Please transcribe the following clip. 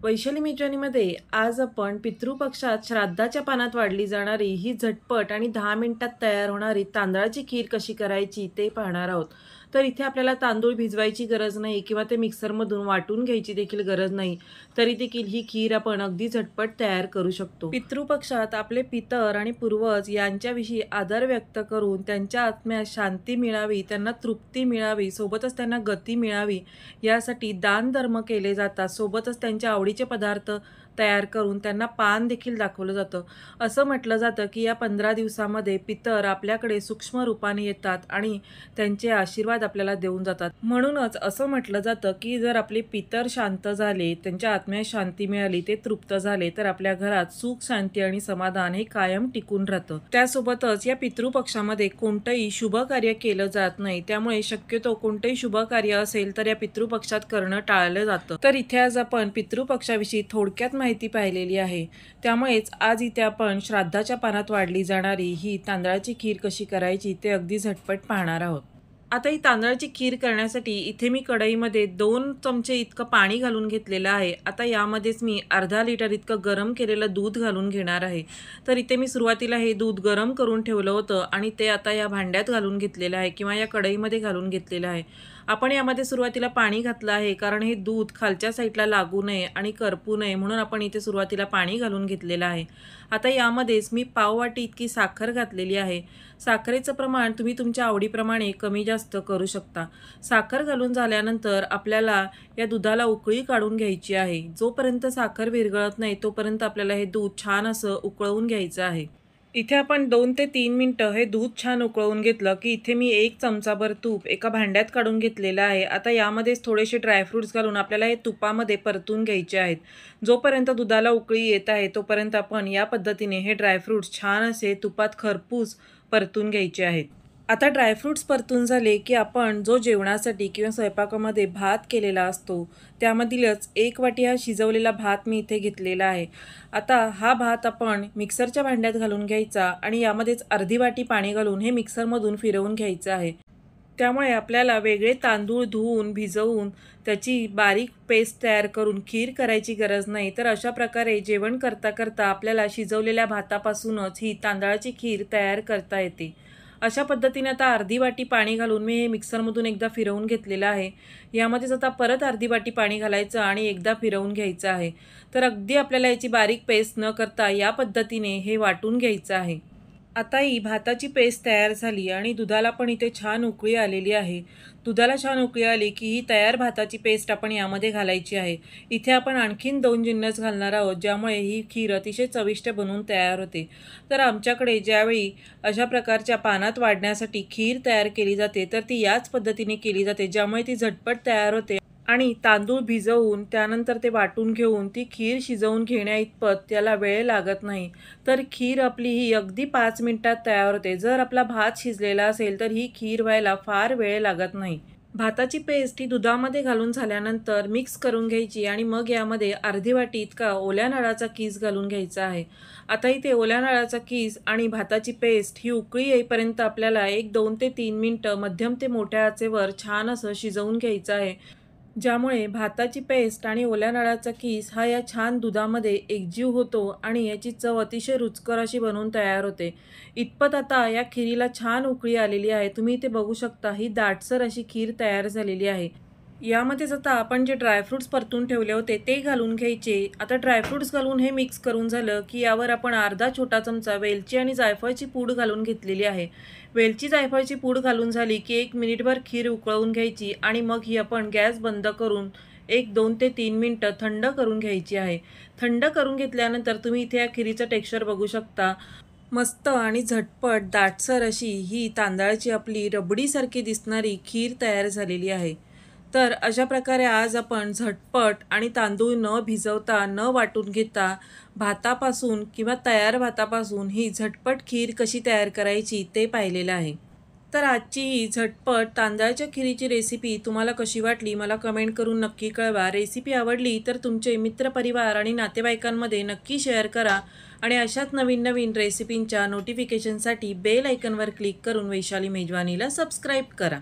वैशाली मेजवानीमध्ये आज आपण पितृपक्षात श्राद्धाच्या पानात वाढली जाणारी ही झटपट आणि 10 मिनिटात तयार होणारी तांदळाची खीर कशी करायची ते पाहणार आहोत. तर इथे आपल्याला तांदूळ भिजवायची गरज नाही किंवा ते मिक्सरमधून वाटून घ्यायची देखील गरज नाही. तरी देखील ही खीर आपण अगदी झटपट तयार करू शकतो. पितृपक्षात आपले पितर आणि पूर्वज यांच्याविषयी आदर व्यक्त करून त्यांच्या आत्म्यात शांती मिळावी, त्यांना तृप्ती मिळावी, सोबतच त्यांना गती मिळावी यासाठी दान धर्म केले जातात. सोबतच त्यांच्या आवडीचे पदार्थ तयार करून त्यांना पान देखील दाखवलं जातं. असं म्हटलं जातं की या 15 दिवसामध्ये पितर आपल्याकडे सूक्ष्म रूपाने येतात आणि त्यांचे आशीर्वाद आपल्याला देऊन जातात. म्हणूनच असं म्हटलं जातं की जर आपले पितर शांत झाले, त्यांच्या आत्म्यात शांती मिळाली, ते तृप्त झाले, तर आपल्या घरात सुख, शांती आणि समाधान हे कायम टिकून राहतं. त्यासोबतच या पितृपक्षामध्ये कोणतंही शुभ कार्य केलं जात नाही. त्यामुळे शक्यतो कोणतंही शुभ कार्य असेल तर या पितृपक्षात करणं टाळलं जातं. तर इथे आज आपण पितृपक्षाविषयी थोडक्यात माहिती पाहिलेली आहे. त्यामुळेच आज इथे आपण श्राद्धाच्या पानात वाढली जाणारी ही तांदळाची खीर कशी करायची ते अगदी झटपट पाहणार आहोत. आता ही तांदळाची खीर करण्यासाठी इथे मी कढईमध्ये 2 चमचे इतकं पाणी घालून घेतलेलं आहे. आता यामध्येच मी अर्धा लिटर इतकं गरम केलेलं दूध घालून घेणार आहे. तर इथे मी सुरुवातीला हे दूध गरम करून ठेवलं होतं आणि ते आता या भांड्यात घालून घेतलेलं आहे किंवा या कढईमध्ये घालून घेतलेलं आहे. आपण यामध्ये सुरुवातीला पाणी घातलं आहे कारण हे दूध खालच्या साईडला लागू नये आणि करपू नये, म्हणून आपण इथे सुरुवातीला पाणी घालून घेतलेलं आहे. आता यामध्येच मी पाव वाटी इतकी साखर घातलेली आहे. साखरेचं प्रमाण तुम्ही तुमच्या आवडीप्रमाणे कमी जास्त करू शकता. साखर घालून झाल्यानंतर आपल्याला या दुधाला उकळी काढून घ्यायची आहे. जोपर्यंत साखर विरघळत नाही तोपर्यंत आपल्याला हे दूध छान असं उकळवून घ्यायचं आहे. इथे आपण 2 ते 3 मिनिटं हे दूध छान उकळवून घेतलं की इथे मी 1 चमचाभर तूप एका भांड्यात काढून घेतलेलं आहे. आता यामध्येच थोडेसे ड्रायफ्रूट्स घालून आपल्याला हे तुपामध्ये परतून घ्यायचे आहेत. जोपर्यंत दुधाला उकळी येत आहे तोपर्यंत आपण या पद्धतीने हे ड्रायफ्रूट्स छान असे तुपात खरपूस परतून घ्यायचे आहेत. आता ड्रायफ्रूट्स परतून झाले की आपण जो जेवणासाठी किंवा स्वयंपाकामध्ये भात केलेला असतो त्यामधीलच 1 वाटी हा शिजवलेला भात मी इथे घेतलेला आहे. आता हा भात आपण मिक्सरच्या भांड्यात घालून घ्यायचा आणि यामध्येच अर्धी वाटी पाणी घालून हे मिक्सरमधून फिरवून घ्यायचं आहे. त्यामुळे आपल्याला वेगळे तांदूळ धुवून भिजवून त्याची बारीक पेस्ट तयार करून खीर करायची गरज नाही. तर अशा प्रकारे जेवण करता करता आपल्याला शिजवलेल्या भातापासूनच ही तांदळाची खीर तयार करता येते. अशा पद्धतीने आता अर्धी वाटी पाणी घालून मी हे मिक्सरमधून एकदा फिरवून घेतलेलं आहे. यामध्येच आता परत अर्धी वाटी पाणी घालायचं आणि एकदा फिरवून घ्यायचं आहे. तर अगदी आपल्याला याची बारीक पेस्ट न करता या पद्धतीने हे वाटून घ्यायचं आहे. आता ही भाताची पेस्ट तयार झाली आणि दुधाला पण इथे छान उकळी आलेली आहे. दुधाला छान उकळी आली की ही तयार भाताची पेस्ट आपण यामध्ये घालायची आहे. इथे आपण आणखीन 2 जिन्नस घालणार आहोत ज्यामुळे ही खीर अतिशय चविष्ट बनवून तयार होते. तर आमच्याकडे ज्यावेळी अशा प्रकारच्या पानात वाढण्यासाठी खीर तयार केली जाते तर ती याच पद्धतीने केली जाते, ज्यामुळे ती झटपट तयार होते आणि तांदूळ भिजवून त्यानंतर ते वाटून घेऊन ती खीर शिजवून घेण्याइतपत त्याला वेळ लागत नाही. तर खीर आपली ही अगदी 5 मिनिटात तयार होते. जर आपला भात शिजलेला असेल तर ही खीर व्हायला फार वेळ लागत नाही. भाताची पेस्ट ही दुधामध्ये घालून झाल्यानंतर मिक्स करून घ्यायची आणि मग यामध्ये अर्धी वाटी इतका ओल्या नारळाचा कीस घालून घ्यायचा आहे. आता इथे ओल्या नारळाचा कीस आणि भाताची पेस्ट ही उकळी येईपर्यंत आपल्याला 2 ते 3 मिनिटं मध्यम ते मोठ्या आचेवर छान असं शिजवून घ्यायचं आहे, ज्यामुळे भाताची पेस्ट आणि ओल्या नारळाचा कीस हा या छान दुधामध्ये एकजीव होतो आणि याची चव अतिशय रुचकर अशी बनवून तयार होते. इतपत आता या खिरीला छान उकळी आलेली आहे. तुम्ही इथे बघू शकता ही दाटसर अशी खीर तयार झालेली आहे. यामध्येच आता आपण जे ड्रायफ्रूट्स परतून ठेवले होते ते घालून घ्यायचे. आता ड्रायफ्रूट्स घालून हे मिक्स करून झालं की यावर आपण अर्धा छोटा चमचा वेलची आणि जायफळची पूड घालून घेतलेली आहे. वेलची जायफळची पूड घालून झाली की 1 मिनिटभर खीर उकळवून घ्यायची आणि मग ही आपण गॅस बंद करून 2 ते 3 मिनिटं थंड करून घ्यायची आहे. थंड करून घेतल्यानंतर तुम्ही इथे या खिरीचं टेक्स्चर बघू शकता. मस्त आणि झटपट दाटसर अशी ही तांदळाची आपली रबडीसारखी दिसणारी खीर तयार झालेली आहे. तर अशा प्रकारे आज आपण झटपट आणि तांदूळ न भिजवता न वाटून घेता भातापासून किंवा तयार भातापासून ही झटपट खीर कशी तयार करायची ते पाहिलेलं आहे. तर आजची ही झटपट तांदळाच्या खिरीची रेसिपी तुम्हाला कशी वाटली मला कमेंट करून नक्की कळवा. रेसिपी आवडली तर तुमचे मित्रपरिवार आणि नातेवाईकांमध्ये नक्की शेअर करा आणि अशाच नवीन नवीन रेसिपींच्या नोटिफिकेशनसाठी बेल आयकॉनवर क्लिक करून वैशाली मेजवानीला सबस्क्राईब करा.